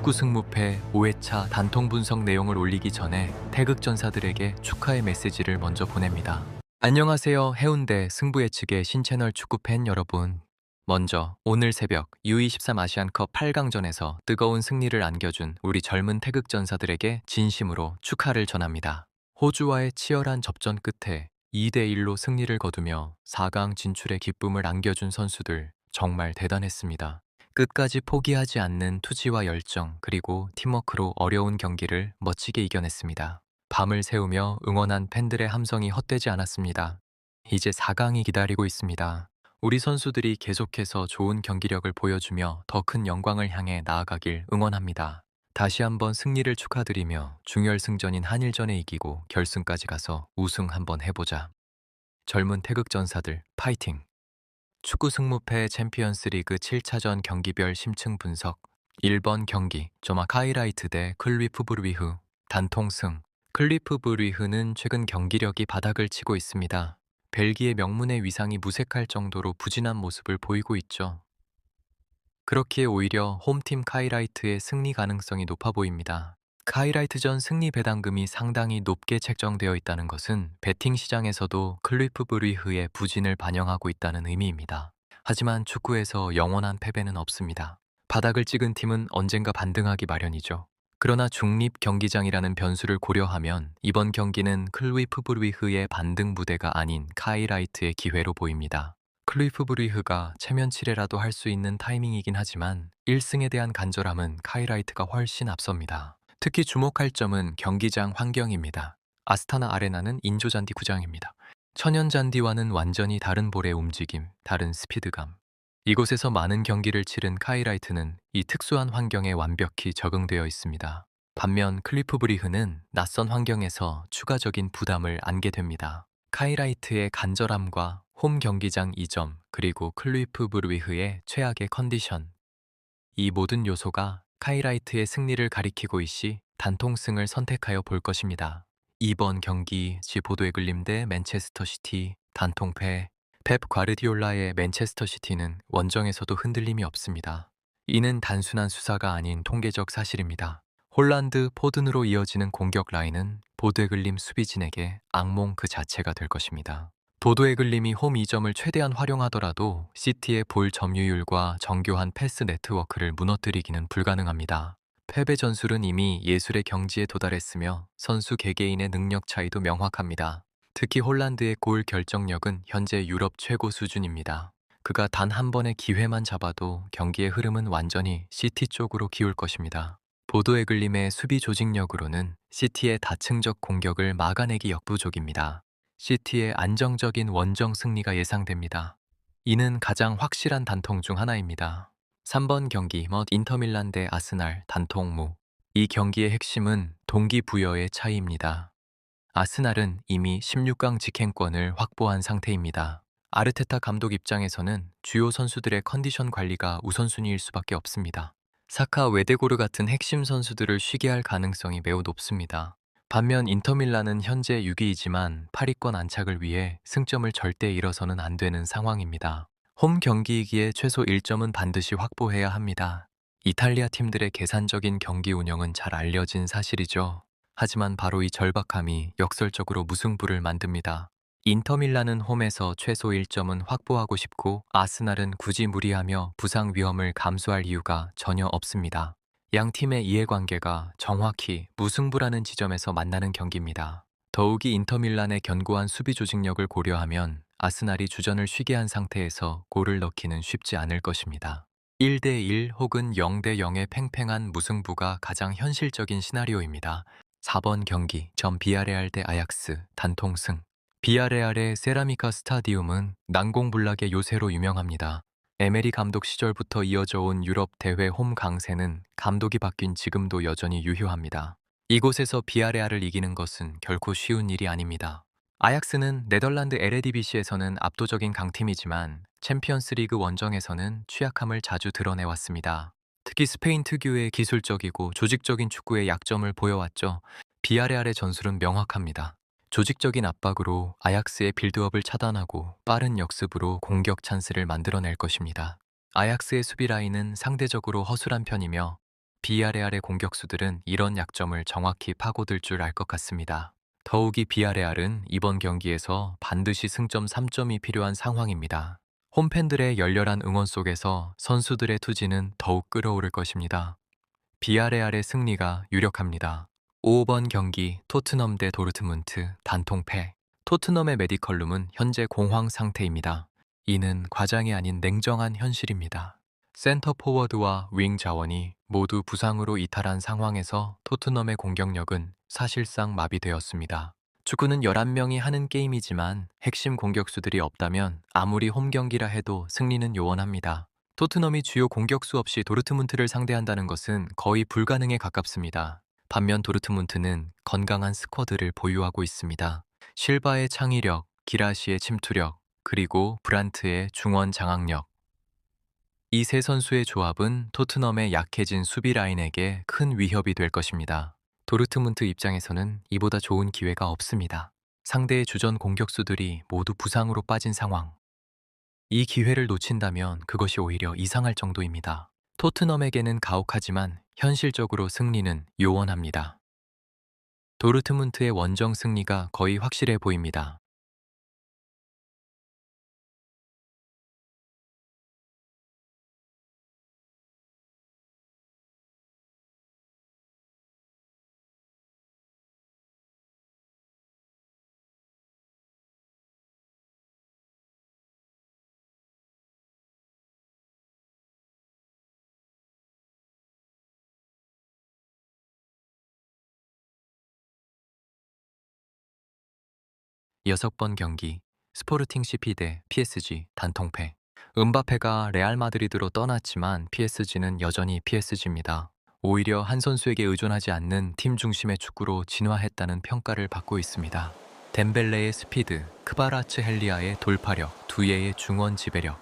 축구 승무패 5회차 단통 분석 내용을 올리기 전에 태극전사들에게 축하의 메시지를 먼저 보냅니다. 안녕하세요. 해운대 승부 예측의 신채널 축구팬 여러분. 먼저 오늘 새벽 U23 아시안컵 8강전에서 뜨거운 승리를 안겨준 우리 젊은 태극전사들에게 진심으로 축하를 전합니다. 호주와의 치열한 접전 끝에 2대1로 승리를 거두며 4강 진출의 기쁨을 안겨준 선수들 정말 대단했습니다. 끝까지 포기하지 않는 투지와 열정 그리고 팀워크로 어려운 경기를 멋지게 이겨냈습니다. 밤을 새우며 응원한 팬들의 함성이 헛되지 않았습니다. 이제 4강이 기다리고 있습니다. 우리 선수들이 계속해서 좋은 경기력을 보여주며 더 큰 영광을 향해 나아가길 응원합니다. 다시 한번 승리를 축하드리며 중결승전인 한일전에 이기고 결승까지 가서 우승 한번 해보자. 젊은 태극전사들 파이팅! 축구 승무패 챔피언스리그 7차전 경기별 심층 분석 1번 경기 조막 하이라이트 대 클리프 브루이흐 단통승. 클리프 브루이흐는 최근 경기력이 바닥을 치고 있습니다. 벨기에 명문의 위상이 무색할 정도로 부진한 모습을 보이고 있죠. 그렇기에 오히려 홈팀 카이라이트의 승리 가능성이 높아 보입니다. 카이라이트전 승리 배당금이 상당히 높게 책정되어 있다는 것은 베팅 시장에서도 클리프 브루이흐의 부진을 반영하고 있다는 의미입니다. 하지만 축구에서 영원한 패배는 없습니다. 바닥을 찍은 팀은 언젠가 반등하기 마련이죠. 그러나 중립 경기장이라는 변수를 고려하면 이번 경기는 클리프 브루이흐의 반등 무대가 아닌 카이라이트의 기회로 보입니다. 클리프 브루이흐가 체면치레라도 할 수 있는 타이밍이긴 하지만 1승에 대한 간절함은 카이라이트가 훨씬 앞섭니다. 특히 주목할 점은 경기장 환경입니다. 아스타나 아레나는 인조잔디 구장입니다. 천연잔디와는 완전히 다른 볼의 움직임, 다른 스피드감. 이곳에서 많은 경기를 치른 카이라이트는 이 특수한 환경에 완벽히 적응되어 있습니다. 반면 클리프 브루이흐는 낯선 환경에서 추가적인 부담을 안게 됩니다. 카이라이트의 간절함과 홈 경기장 이점, 그리고 클리프 브루이흐의 최악의 컨디션. 이 모든 요소가 카이라이트의 승리를 가리키고 있시 단통승을 선택하여 볼 것입니다. 이번 경기 보도에 글림 대 맨체스터 시티 단통패. 펩 과르디올라의 맨체스터 시티는 원정에서도 흔들림이 없습니다. 이는 단순한 수사가 아닌 통계적 사실입니다. 홀란드 포든으로 이어지는 공격 라인은 보도에 글림 수비진에게 악몽 그 자체가 될 것입니다. 보도에 글림이 홈 이점을 최대한 활용하더라도 시티의 볼 점유율과 정교한 패스 네트워크를 무너뜨리기는 불가능합니다. 패배 전술은 이미 예술의 경지에 도달했으며 선수 개개인의 능력 차이도 명확합니다. 특히 홀란드의 골 결정력은 현재 유럽 최고 수준입니다. 그가 단 한 번의 기회만 잡아도 경기의 흐름은 완전히 시티 쪽으로 기울 것입니다. 보도에 글림의 수비 조직력으로는 시티의 다층적 공격을 막아내기 역부족입니다. 시티의 안정적인 원정 승리가 예상됩니다. 이는 가장 확실한 단통 중 하나입니다. 3번 경기 인터밀란 대 아스날 단통무. 이 경기의 핵심은 동기부여의 차이입니다. 아스날은 이미 16강 직행권을 확보한 상태입니다. 아르테타 감독 입장에서는 주요 선수들의 컨디션 관리가 우선순위일 수밖에 없습니다. 사카 웨데고르 같은 핵심 선수들을 쉬게 할 가능성이 매우 높습니다. 반면 인터밀란은 현재 6위이지만 8위권 안착을 위해 승점을 절대 잃어서는 안 되는 상황입니다. 홈 경기이기에 최소 1점은 반드시 확보해야 합니다. 이탈리아 팀들의 계산적인 경기 운영은 잘 알려진 사실이죠. 하지만 바로 이 절박함이 역설적으로 무승부를 만듭니다. 인터밀란은 홈에서 최소 1점은 확보하고 싶고 아스날은 굳이 무리하며 부상 위험을 감수할 이유가 전혀 없습니다. 양 팀의 이해관계가 정확히 무승부라는 지점에서 만나는 경기입니다. 더욱이 인터밀란의 견고한 수비 조직력을 고려하면 아스날이 주전을 쉬게 한 상태에서 골을 넣기는 쉽지 않을 것입니다. 1대1 혹은 0대0의 팽팽한 무승부가 가장 현실적인 시나리오입니다. 4번 경기 비아레알 대 아약스 단통승. 비아레알의 세라미카 스타디움은 난공불락의 요새로 유명합니다. 에메리 감독 시절부터 이어져 온 유럽 대회 홈 강세는 감독이 바뀐 지금도 여전히 유효합니다. 이곳에서 비아레알을 이기는 것은 결코 쉬운 일이 아닙니다. 아약스는 네덜란드 에레디비시에서는 압도적인 강팀이지만 챔피언스리그 원정에서는 취약함을 자주 드러내왔습니다. 특히 스페인 특유의 기술적이고 조직적인 축구의 약점을 보여왔죠. 비아레알의 전술은 명확합니다. 조직적인 압박으로 아약스의 빌드업을 차단하고 빠른 역습으로 공격 찬스를 만들어낼 것입니다. 아약스의 수비 라인은 상대적으로 허술한 편이며 비아레알의 공격수들은 이런 약점을 정확히 파고들 줄 알 것 같습니다. 더욱이 비아레알은 이번 경기에서 반드시 승점 3점이 필요한 상황입니다. 홈팬들의 열렬한 응원 속에서 선수들의 투지는 더욱 끌어오를 것입니다. 비아레알의 승리가 유력합니다. 5번 경기 토트넘 대 도르트문트 단통패. 토트넘의 메디컬룸은 현재 공황 상태입니다. 이는 과장이 아닌 냉정한 현실입니다. 센터 포워드와 윙 자원이 모두 부상으로 이탈한 상황에서 토트넘의 공격력은 사실상 마비되었습니다. 축구는 11명이 하는 게임이지만 핵심 공격수들이 없다면 아무리 홈 경기라 해도 승리는 요원합니다. 토트넘이 주요 공격수 없이 도르트문트를 상대한다는 것은 거의 불가능에 가깝습니다. 반면 도르트문트는 건강한 스쿼드를 보유하고 있습니다. 실바의 창의력, 기라시의 침투력, 그리고 브란트의 중원 장악력. 이 세 선수의 조합은 토트넘의 약해진 수비 라인에게 큰 위협이 될 것입니다. 도르트문트 입장에서는 이보다 좋은 기회가 없습니다. 상대의 주전 공격수들이 모두 부상으로 빠진 상황. 이 기회를 놓친다면 그것이 오히려 이상할 정도입니다. 토트넘에게는 가혹하지만 현실적으로 승리는 요원합니다. 도르트문트의 원정 승리가 거의 확실해 보입니다. 6번 경기 스포르팅 CP 대 PSG 단통패. 음바페가 레알 마드리드로 떠났지만 PSG는 여전히 PSG입니다. 오히려 한 선수에게 의존하지 않는 팀 중심의 축구로 진화했다는 평가를 받고 있습니다. 덴벨레의 스피드, 크바라츠 헬리아의 돌파력, 두예의 중원 지배력.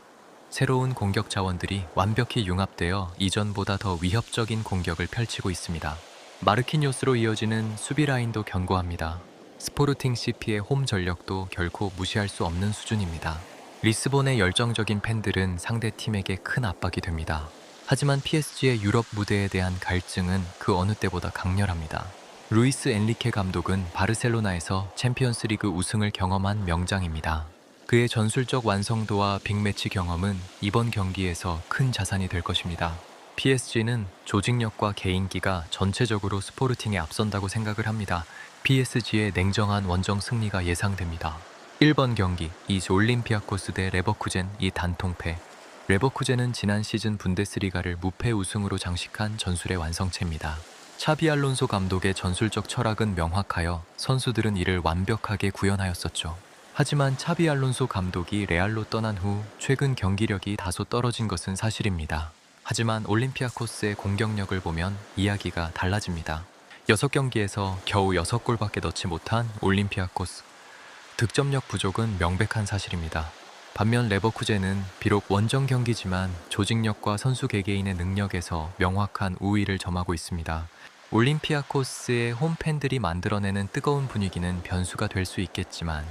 새로운 공격 자원들이 완벽히 융합되어 이전보다 더 위협적인 공격을 펼치고 있습니다. 마르키뇨스로 이어지는 수비 라인도 견고합니다. 스포르팅 CP의 홈 전력도 결코 무시할 수 없는 수준입니다. 리스본의 열정적인 팬들은 상대 팀에게 큰 압박이 됩니다. 하지만 PSG의 유럽 무대에 대한 갈증은 그 어느 때보다 강렬합니다. 루이스 엔리케 감독은 바르셀로나에서 챔피언스리그 우승을 경험한 명장입니다. 그의 전술적 완성도와 빅매치 경험은 이번 경기에서 큰 자산이 될 것입니다. PSG는 조직력과 개인기가 전체적으로 스포르팅에 앞선다고 생각을 합니다. PSG의 냉정한 원정 승리가 예상됩니다. 1번 경기 이즈 올림피아코스 대 레버쿠젠 이 단통패. 레버쿠젠은 지난 시즌 분데스리가를 무패 우승으로 장식한 전술의 완성체입니다. 차비 알론소 감독의 전술적 철학은 명확하여 선수들은 이를 완벽하게 구현하였었죠. 하지만 차비 알론소 감독이 레알로 떠난 후 최근 경기력이 다소 떨어진 것은 사실입니다. 하지만 올림피아코스의 공격력을 보면 이야기가 달라집니다. 6경기에서 겨우 6골밖에 넣지 못한 올림피아코스. 득점력 부족은 명백한 사실입니다. 반면 레버쿠젠은 비록 원정 경기지만 조직력과 선수 개개인의 능력에서 명확한 우위를 점하고 있습니다. 올림피아코스의 홈팬들이 만들어내는 뜨거운 분위기는 변수가 될 수 있겠지만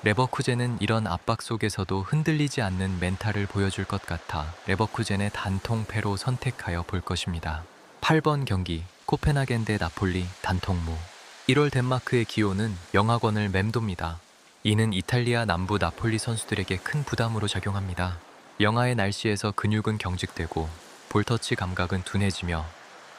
레버쿠젠은 이런 압박 속에서도 흔들리지 않는 멘탈을 보여줄 것 같아 레버쿠젠의 단통패로 선택하여 볼 것입니다. 8번 경기 코펜하겐 대 나폴리 단통무. 1월 덴마크의 기온은 영하권을 맴돕니다. 이는 이탈리아 남부 나폴리 선수들에게 큰 부담으로 작용합니다. 영하의 날씨에서 근육은 경직되고 볼터치 감각은 둔해지며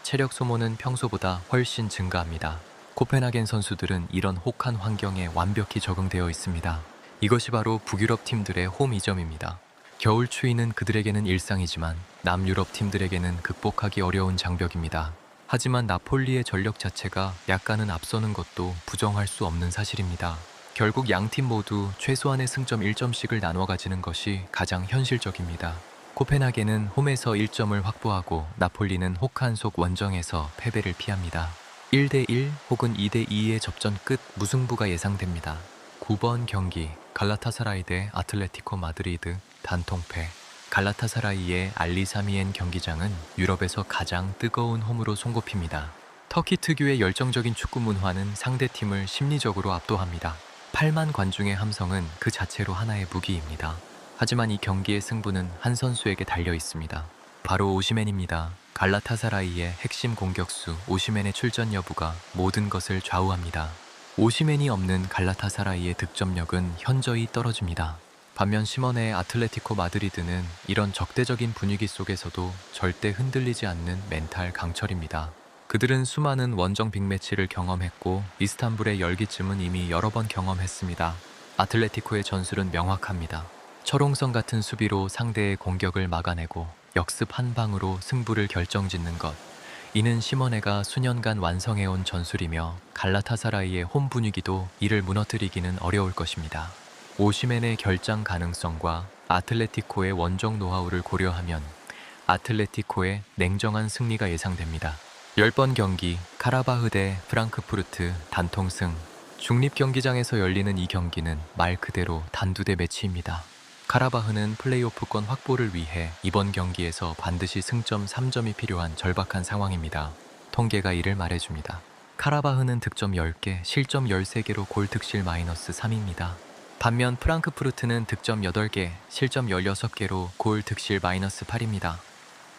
체력 소모는 평소보다 훨씬 증가합니다. 코펜하겐 선수들은 이런 혹한 환경에 완벽히 적응되어 있습니다. 이것이 바로 북유럽 팀들의 홈 이점입니다. 겨울 추위는 그들에게는 일상이지만 남유럽 팀들에게는 극복하기 어려운 장벽입니다. 하지만 나폴리의 전력 자체가 약간은 앞서는 것도 부정할 수 없는 사실입니다. 결국 양팀 모두 최소한의 승점 1점씩을 나눠 가지는 것이 가장 현실적입니다. 코펜하겐은 홈에서 1점을 확보하고 나폴리는 혹한 속 원정에서 패배를 피합니다. 1대1 혹은 2대2의 접전 끝 무승부가 예상됩니다. 9번 경기 갈라타사라이 대 아틀레티코 마드리드 단통패. 갈라타사라이의 알리사미엔 경기장은 유럽에서 가장 뜨거운 홈으로 손꼽힙니다. 터키 특유의 열정적인 축구 문화는 상대팀을 심리적으로 압도합니다. 8만 관중의 함성은 그 자체로 하나의 무기입니다. 하지만 이 경기의 승부는 한 선수에게 달려 있습니다. 바로 오시멘입니다. 갈라타사라이의 핵심 공격수 오시멘의 출전 여부가 모든 것을 좌우합니다. 오시멘이 없는 갈라타사라이의 득점력은 현저히 떨어집니다. 반면 시몬의 아틀레티코 마드리드는 이런 적대적인 분위기 속에서도 절대 흔들리지 않는 멘탈 강철입니다. 그들은 수많은 원정 빅매치를 경험했고 이스탄불의 열기쯤은 이미 여러 번 경험했습니다. 아틀레티코의 전술은 명확합니다. 철옹성 같은 수비로 상대의 공격을 막아내고 역습 한 방으로 승부를 결정짓는 것. 이는 시모네가 수년간 완성해온 전술이며 갈라타사라이의 홈 분위기도 이를 무너뜨리기는 어려울 것입니다. 오시멘의 결장 가능성과 아틀레티코의 원정 노하우를 고려하면 아틀레티코의 냉정한 승리가 예상됩니다. 10번 경기 카라바흐 대 프랑크푸르트 단통승. 중립경기장에서 열리는 이 경기는 말 그대로 단두대 매치입니다. 카라바흐는 플레이오프권 확보를 위해 이번 경기에서 반드시 승점 3점이 필요한 절박한 상황입니다. 통계가 이를 말해줍니다. 카라바흐는 득점 10개, 실점 13개로 골 득실 마이너스 3입니다. 반면 프랑크푸르트는 득점 8개, 실점 16개로 골 득실 마이너스 8입니다.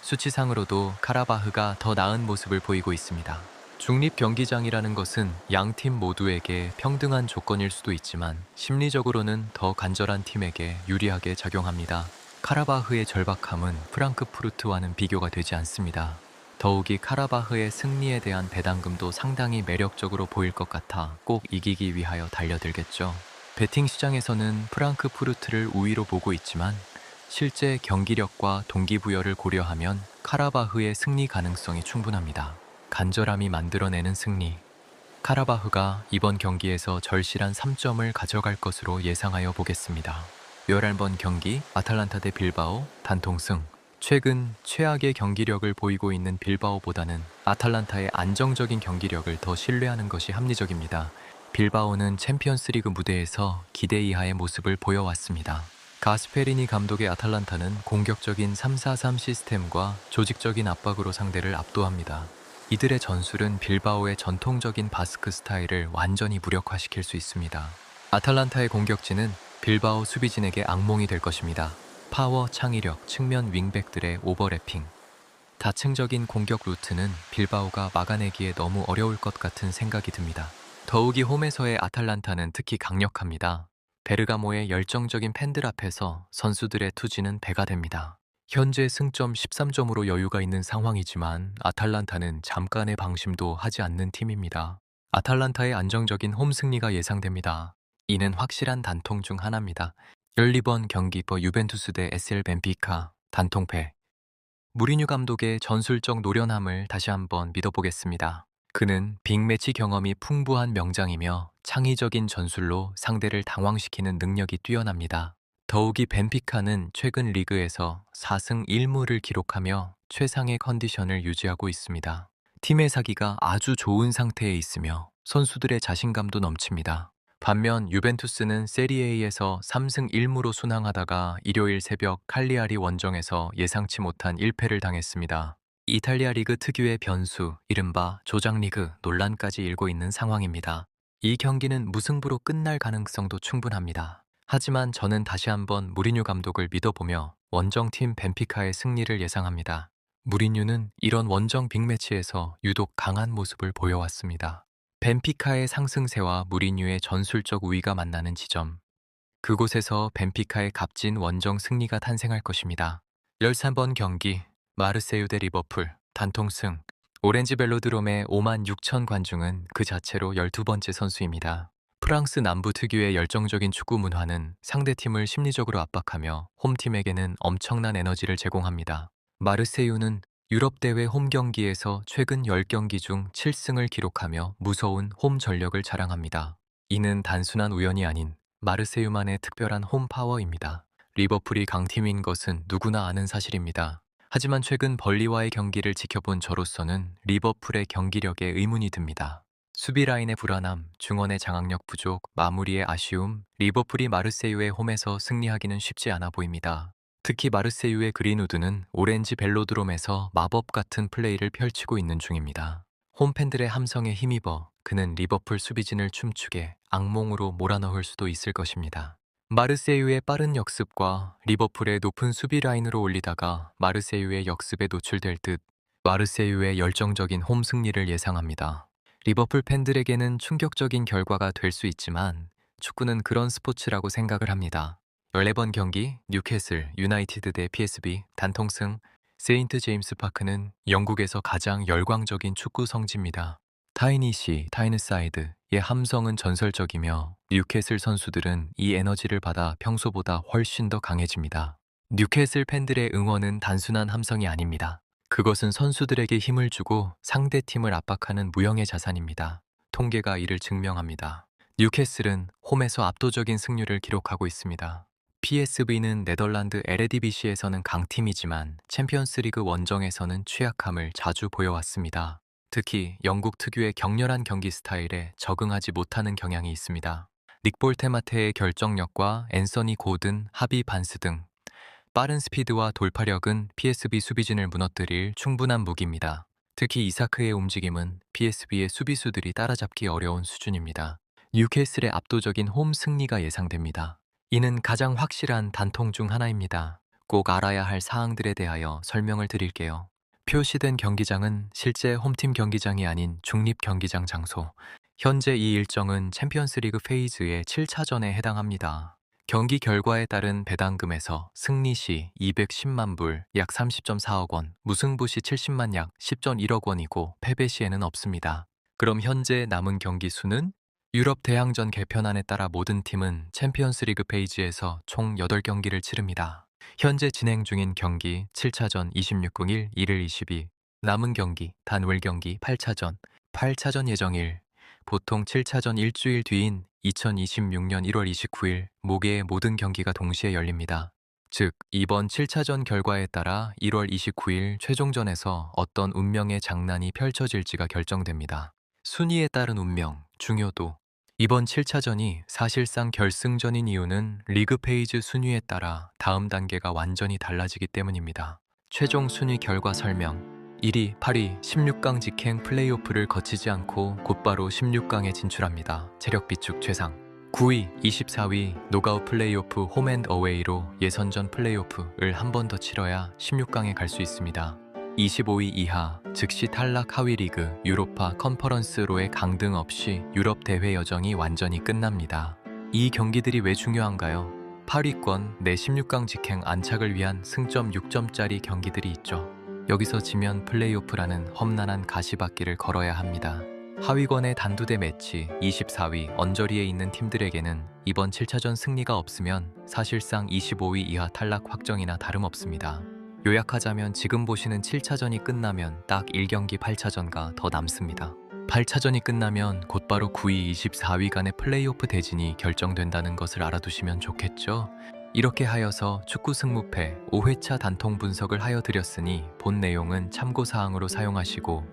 수치상으로도 카라바흐가 더 나은 모습을 보이고 있습니다. 중립 경기장이라는 것은 양팀 모두에게 평등한 조건일 수도 있지만 심리적으로는 더 간절한 팀에게 유리하게 작용합니다. 카라바흐의 절박함은 프랑크푸르트와는 비교가 되지 않습니다. 더욱이 카라바흐의 승리에 대한 배당금도 상당히 매력적으로 보일 것 같아 꼭 이기기 위하여 달려들겠죠. 베팅 시장에서는 프랑크푸르트를 우위로 보고 있지만 실제 경기력과 동기부여를 고려하면 카라바흐의 승리 가능성이 충분합니다. 간절함이 만들어내는 승리. 카라바흐가 이번 경기에서 절실한 3점을 가져갈 것으로 예상하여 보겠습니다. 11번 경기 아탈란타 대 빌바오 단통승. 최근 최악의 경기력을 보이고 있는 빌바오보다는 아탈란타의 안정적인 경기력을 더 신뢰하는 것이 합리적입니다. 빌바오는 챔피언스리그 무대에서 기대 이하의 모습을 보여왔습니다. 가스페리니 감독의 아탈란타는 공격적인 3-4-3 시스템과 조직적인 압박으로 상대를 압도합니다. 이들의 전술은 빌바오의 전통적인 바스크 스타일을 완전히 무력화시킬 수 있습니다. 아탈란타의 공격진은 빌바오 수비진에게 악몽이 될 것입니다. 파워, 창의력, 측면 윙백들의 오버래핑. 다층적인 공격 루트는 빌바오가 막아내기에 너무 어려울 것 같은 생각이 듭니다. 더욱이 홈에서의 아탈란타는 특히 강력합니다. 베르가모의 열정적인 팬들 앞에서 선수들의 투지는 배가 됩니다. 현재 승점 13점으로 여유가 있는 상황이지만 아탈란타는 잠깐의 방심도 하지 않는 팀입니다. 아탈란타의 안정적인 홈 승리가 예상됩니다. 이는 확실한 단통 중 하나입니다. 12번 경기 유벤투스 대 SL 벤피카 단통패. 무리뉴 감독의 전술적 노련함을 다시 한번 믿어보겠습니다. 그는 빅매치 경험이 풍부한 명장이며 창의적인 전술로 상대를 당황시키는 능력이 뛰어납니다. 더욱이 벤피카는 최근 리그에서 4승 1무를 기록하며 최상의 컨디션을 유지하고 있습니다. 팀의 사기가 아주 좋은 상태에 있으며 선수들의 자신감도 넘칩니다. 반면 유벤투스는 세리에에서 3승 1무로 순항하다가 일요일 새벽 칼리아리 원정에서 예상치 못한 1패를 당했습니다. 이탈리아 리그 특유의 변수, 이른바 조장리그 논란까지 일고 있는 상황입니다. 이 경기는 무승부로 끝날 가능성도 충분합니다. 하지만 저는 다시 한번 무리뉴 감독을 믿어보며 원정팀 벤피카의 승리를 예상합니다. 무리뉴는 이런 원정 빅매치에서 유독 강한 모습을 보여왔습니다. 벤피카의 상승세와 무리뉴의 전술적 우위가 만나는 지점. 그곳에서 벤피카의 값진 원정 승리가 탄생할 것입니다. 13번 경기 마르세유 대 리버풀 단통승. 오렌지 벨로드롬의 5만 6천 관중은 그 자체로 12번째 선수입니다. 프랑스 남부 특유의 열정적인 축구 문화는 상대팀을 심리적으로 압박하며 홈팀에게는 엄청난 에너지를 제공합니다. 마르세유는 유럽 대회 홈 경기에서 최근 10경기 중 7승을 기록하며 무서운 홈 전력을 자랑합니다. 이는 단순한 우연이 아닌 마르세유만의 특별한 홈 파워입니다. 리버풀이 강팀인 것은 누구나 아는 사실입니다. 하지만 최근 벌리와의 경기를 지켜본 저로서는 리버풀의 경기력에 의문이 듭니다. 수비 라인의 불안함, 중원의 장악력 부족, 마무리의 아쉬움, 리버풀이 마르세유의 홈에서 승리하기는 쉽지 않아 보입니다. 특히 마르세유의 그린우드는 오렌지 벨로드롬에서 마법 같은 플레이를 펼치고 있는 중입니다. 홈팬들의 함성에 힘입어 그는 리버풀 수비진을 춤추게 악몽으로 몰아넣을 수도 있을 것입니다. 마르세유의 빠른 역습과 리버풀의 높은 수비 라인으로 올리다가 마르세유의 역습에 노출될 듯 마르세유의 열정적인 홈 승리를 예상합니다. 리버풀 팬들에게는 충격적인 결과가 될 수 있지만 축구는 그런 스포츠라고 생각을 합니다. 14번 경기 뉴캐슬 유나이티드 대 PSV 단통승. 세인트 제임스 파크는 영국에서 가장 열광적인 축구 성지입니다. 타이니시, 타이느사이드의 함성은 전설적이며 뉴캐슬 선수들은 이 에너지를 받아 평소보다 훨씬 더 강해집니다. 뉴캐슬 팬들의 응원은 단순한 함성이 아닙니다. 그것은 선수들에게 힘을 주고 상대 팀을 압박하는 무형의 자산입니다. 통계가 이를 증명합니다. 뉴캐슬은 홈에서 압도적인 승률을 기록하고 있습니다. PSV는 네덜란드 에레디비시에서는 강팀이지만 챔피언스리그 원정에서는 취약함을 자주 보여왔습니다. 특히 영국 특유의 격렬한 경기 스타일에 적응하지 못하는 경향이 있습니다. 닉 볼테마테의 결정력과 앤서니 고든, 하비 반스 등 빠른 스피드와 돌파력은 PSV 수비진을 무너뜨릴 충분한 무기입니다. 특히 이사크의 움직임은 PSV의 수비수들이 따라잡기 어려운 수준입니다. 뉴캐슬의 압도적인 홈 승리가 예상됩니다. 이는 가장 확실한 단통 중 하나입니다. 꼭 알아야 할 사항들에 대하여 설명을 드릴게요. 표시된 경기장은 실제 홈팀 경기장이 아닌 중립 경기장 장소. 현재 이 일정은 챔피언스리그 페이즈의 7차전에 해당합니다. 경기 결과에 따른 배당금에서 승리 시 210만 불, 약 30.4억 원, 무승부 시 70만 약 10.1억 원이고 패배 시에는 없습니다. 그럼 현재 남은 경기 수는? 유럽 대항전 개편안에 따라 모든 팀은 챔피언스리그 페이지에서 총 8경기를 치릅니다. 현재 진행 중인 경기 7차전 26공일 1일 22, 남은 경기 단월 경기 8차전, 8차전 예정일, 보통 7차전 일주일 뒤인 2026년 1월 29일 목요일 모든 경기가 동시에 열립니다. 즉, 이번 7차전 결과에 따라 1월 29일 최종전에서 어떤 운명의 장난이 펼쳐질지가 결정됩니다. 순위에 따른 운명, 중요도. 이번 7차전이 사실상 결승전인 이유는 리그 페이지 순위에 따라 다음 단계가 완전히 달라지기 때문입니다. 최종 순위 결과 설명. 1위, 8위, 16강 직행 플레이오프를 거치지 않고 곧바로 16강에 진출합니다. 체력 비축 최상. 9위, 24위, 노가웃 플레이오프 홈앤어웨이로 예선전 플레이오프를 한 번 더 치러야 16강에 갈 수 있습니다. 25위 이하, 즉시 탈락 하위 리그, 유로파 컨퍼런스로의 강등 없이 유럽 대회 여정이 완전히 끝납니다. 이 경기들이 왜 중요한가요? 8위권 내 16강 직행 안착을 위한 승점 6점짜리 경기들이 있죠. 여기서 지면 플레이오프라는 험난한 가시밭길을 걸어야 합니다. 하위권의 단두대 매치 24위 언저리에 있는 팀들에게는 이번 7차전 승리가 없으면 사실상 25위 이하 탈락 확정이나 다름없습니다. 요약하자면 지금 보시는 7차전이 끝나면 딱 1경기 8차전가 더 남습니다. 8차전이 끝나면 곧바로 9위, 24위 간의 플레이오프 대진이 결정된다는 것을 알아두시면 좋겠죠? 이렇게 하여서 축구 승무패 5회차 단통 분석을 하여 드렸으니 본 내용은 참고사항으로 사용하시고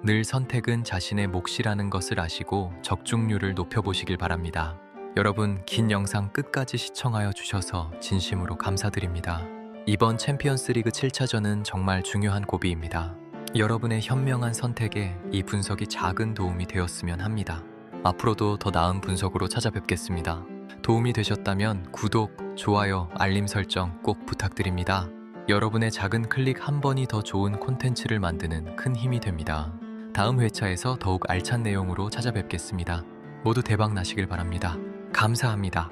늘 선택은 자신의 몫이라는 것을 아시고 적중률을 높여보시길 바랍니다. 여러분, 긴 영상 끝까지 시청하여 주셔서 진심으로 감사드립니다. 이번 챔피언스리그 7차전은 정말 중요한 고비입니다. 여러분의 현명한 선택에 이 분석이 작은 도움이 되었으면 합니다. 앞으로도 더 나은 분석으로 찾아뵙겠습니다. 도움이 되셨다면 구독, 좋아요, 알림 설정 꼭 부탁드립니다. 여러분의 작은 클릭 한 번이 더 좋은 콘텐츠를 만드는 큰 힘이 됩니다. 다음 회차에서 더욱 알찬 내용으로 찾아뵙겠습니다. 모두 대박 나시길 바랍니다. 감사합니다.